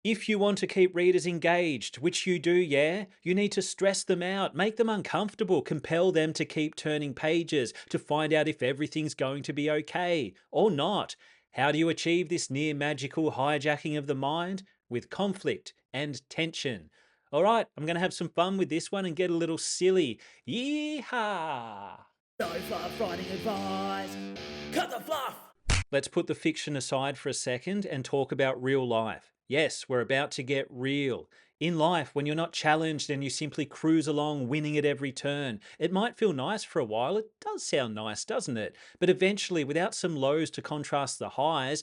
If you want to keep readers engaged, which you do, yeah, you need to stress them out, make them uncomfortable, compel them to keep turning pages to find out if everything's going to be okay or not. How do you achieve this near magical hijacking of the mind? With conflict and tension. All right, I'm going to have some fun with this one and get a little silly. Yeehaw! No fluff writing advice. Cut the fluff. Let's put the fiction aside for a second and talk about real life. Yes, we're about to get real. In life, when you're not challenged and you simply cruise along winning at every turn, it might feel nice for a while. It does sound nice, doesn't it? But eventually, without some lows to contrast the highs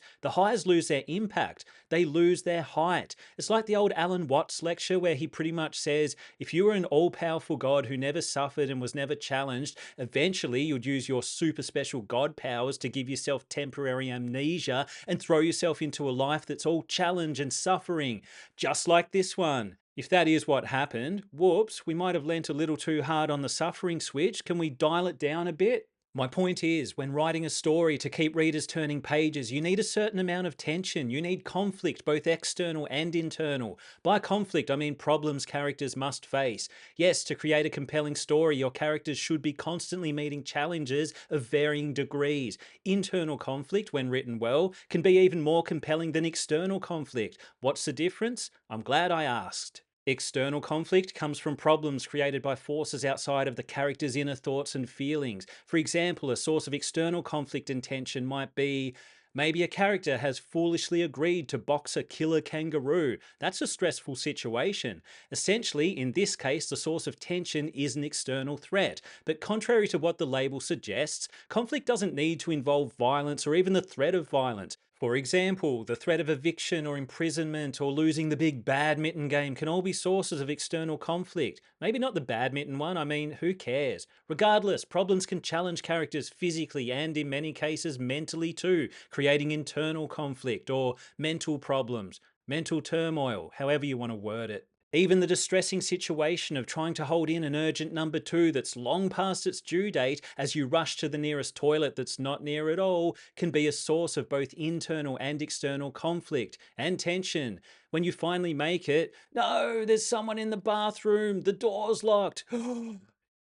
lose their impact. They lose their height. It's like the old Alan Watts lecture where he pretty much says if you were an all powerful God who never suffered and was never challenged, eventually you'd use your super special God powers to give yourself temporary amnesia and throw yourself into a life that's all challenge and suffering, just like this one. If that is what happened, whoops, we might have lent a little too hard on the suffering switch. Can we dial it down a bit? My point is, when writing a story to keep readers turning pages, you need a certain amount of tension. You need conflict, both external and internal. By conflict, I mean problems characters must face. Yes, to create a compelling story, your characters should be constantly meeting challenges of varying degrees. Internal conflict, when written well, can be even more compelling than external conflict. What's the difference? I'm glad I asked. External conflict comes from problems created by forces outside of the character's inner thoughts and feelings. For example, a source of external conflict and tension might be maybe a character has foolishly agreed to box a killer kangaroo. That's a stressful situation. Essentially, in this case, the source of tension is an external threat. But contrary to what the label suggests, conflict doesn't need to involve violence or even the threat of violence. For example, the threat of eviction or imprisonment or losing the big badminton game can all be sources of external conflict. Maybe not the badminton one, I mean, who cares? Regardless, problems can challenge characters physically and in many cases mentally too, creating internal conflict or mental problems, mental turmoil, however you want to word it. Even the distressing situation of trying to hold in an urgent number two that's long past its due date as you rush to the nearest toilet that's not near at all can be a source of both internal and external conflict and tension. When you finally make it, no, there's someone in the bathroom, the door's locked.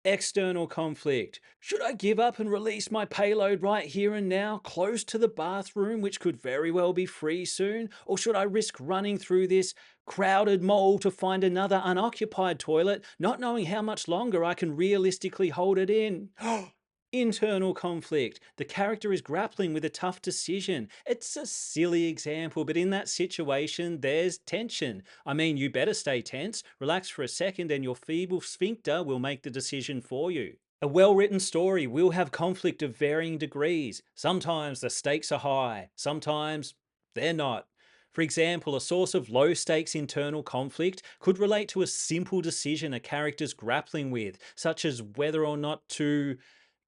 External conflict. Should I give up and release my payload right here and now, close to the bathroom, which could very well be free soon? Or should I risk running through this crowded mall to find another unoccupied toilet, not knowing how much longer I can realistically hold it in? Internal conflict. The character is grappling with a tough decision. It's a silly example, but in that situation, there's tension. I mean, you better stay tense, relax for a second, and your feeble sphincter will make the decision for you. A well written story will have conflict of varying degrees. Sometimes the stakes are high, sometimes they're not. For example, a source of low stakes internal conflict could relate to a simple decision a character's grappling with, such as whether or not to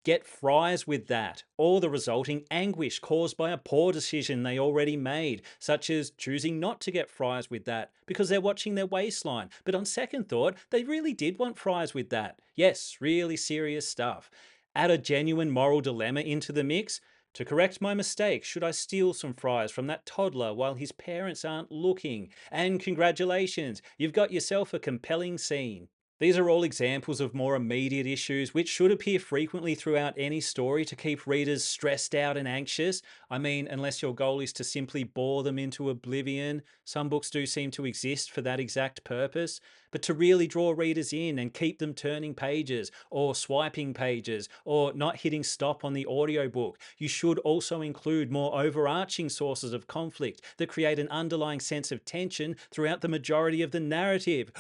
get fries with that, or the resulting anguish caused by a poor decision they already made, such as choosing not to get fries with that because they're watching their waistline. But on second thought, they really did want fries with that. Yes, really serious stuff. Add a genuine moral dilemma into the mix. To correct my mistake, should I steal some fries from that toddler while his parents aren't looking? And congratulations, you've got yourself a compelling scene. These are all examples of more immediate issues which should appear frequently throughout any story to keep readers stressed out and anxious. I mean, unless your goal is to simply bore them into oblivion. Some books do seem to exist for that exact purpose. But to really draw readers in and keep them turning pages or swiping pages or not hitting stop on the audiobook, you should also include more overarching sources of conflict that create an underlying sense of tension throughout the majority of the narrative.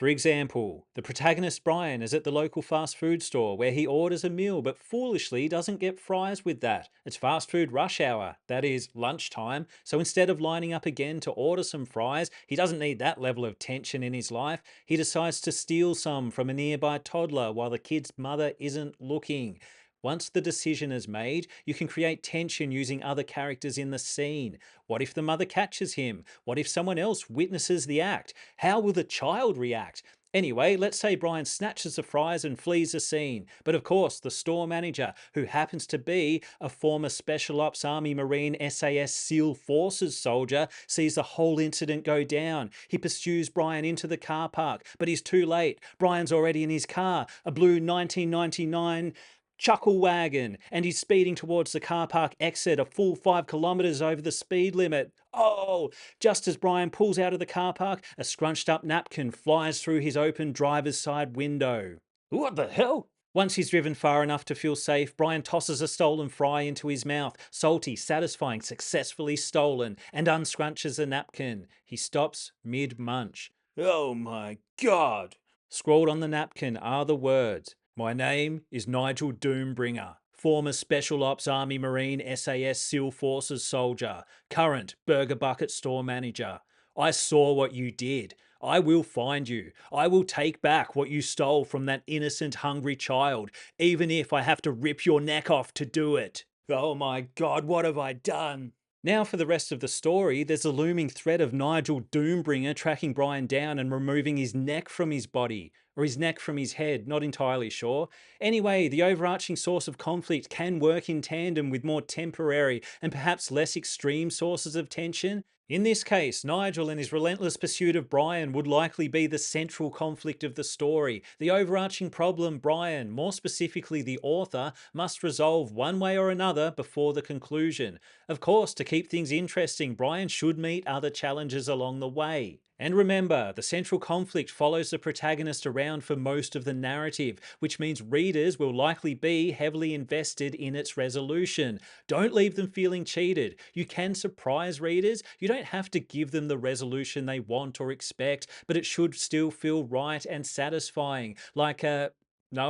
For example, the protagonist Brian is at the local fast food store where he orders a meal but foolishly doesn't get fries with that. It's fast food rush hour, that is, lunchtime, so instead of lining up again to order some fries, he doesn't need that level of tension in his life. He decides to steal some from a nearby toddler while the kid's mother isn't looking. Once the decision is made, you can create tension using other characters in the scene. What if the mother catches him? What if someone else witnesses the act? How will the child react? Anyway, let's say Brian snatches the fries and flees the scene. But of course, the store manager, who happens to be a former Special Ops Army Marine SAS SEAL Forces soldier, sees the whole incident go down. He pursues Brian into the car park, but he's too late. Brian's already in his car, a blue 1999 chuckle wagon, and he's speeding towards the car park exit a full 5 kilometers over the speed limit. Oh, just as Brian pulls out of the car park, a scrunched up napkin flies through his open driver's side window. What the hell? Once he's driven far enough to feel safe, Brian tosses a stolen fry into his mouth, salty, satisfying, successfully stolen, and unscrunches the napkin. He stops mid-munch. Oh my God! Scrawled on the napkin are the words, "My name is Nigel Doombringer, former Special Ops Army Marine SAS SEAL Forces soldier, current Burger Bucket store manager. I saw what you did. I will find you. I will take back what you stole from that innocent, hungry child, even if I have to rip your neck off to do it. Oh my God, what have I done?" Now for the rest of the story, there's a looming threat of Nigel Doombringer tracking Brian down and removing his neck from his body, or his neck from his head, not entirely sure. Anyway, the overarching source of conflict can work in tandem with more temporary and perhaps less extreme sources of tension. In this case, Nigel and his relentless pursuit of Brian would likely be the central conflict of the story, the overarching problem Brian, more specifically the author, must resolve one way or another before the conclusion. Of course, to keep things interesting, Brian should meet other challenges along the way. And remember, the central conflict follows the protagonist around for most of the narrative, which means readers will likely be heavily invested in its resolution. Don't leave them feeling cheated. You can surprise readers. You don't have to give them the resolution they want or expect, but it should still feel right and satisfying. Like no,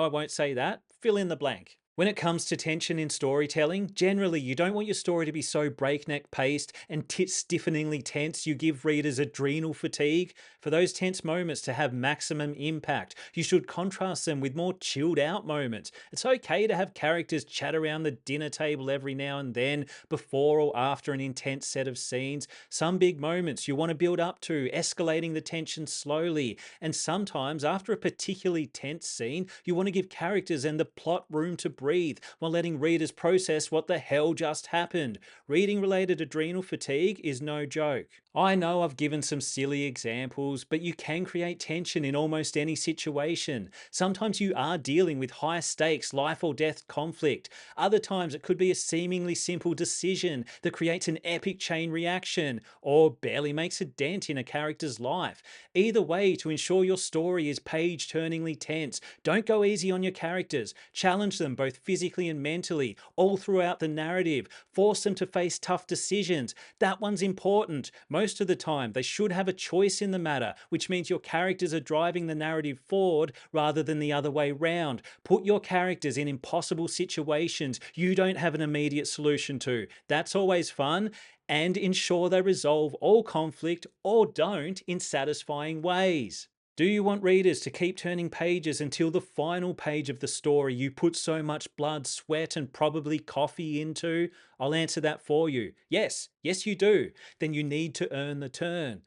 I won't say that. Fill in the blank. When it comes to tension in storytelling, generally you don't want your story to be so breakneck paced and stiffeningly tense you give readers adrenal fatigue. For those tense moments to have maximum impact, you should contrast them with more chilled out moments. It's okay to have characters chat around the dinner table every now and then, before or after an intense set of scenes. Some big moments you want to build up to, escalating the tension slowly, and sometimes after a particularly tense scene, you want to give characters and the plot room to breathe while letting readers process what the hell just happened. Reading related adrenal fatigue is no joke. I know I've given some silly examples, but you can create tension in almost any situation. Sometimes you are dealing with high stakes, life or death conflict. Other times it could be a seemingly simple decision that creates an epic chain reaction or barely makes a dent in a character's life. Either way, to ensure your story is page-turningly tense, don't go easy on your characters. Challenge them both physically and mentally, all throughout the narrative. Force them to face tough decisions. That one's important. Most of the time, they should have a choice in the matter, which means your characters are driving the narrative forward rather than the other way round. Put your characters in impossible situations you don't have an immediate solution to. That's always fun. And ensure they resolve all conflict or don't in satisfying ways. Do you want readers to keep turning pages until the final page of the story you put so much blood, sweat, and probably coffee into? I'll answer that for you. Yes, yes you do. Then you need to earn the turn.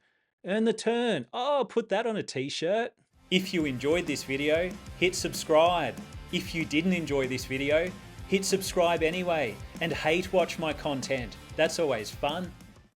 Earn the turn. Oh, put that on a t-shirt. If you enjoyed this video, hit subscribe. If you didn't enjoy this video, hit subscribe anyway and hate watch my content. That's always fun.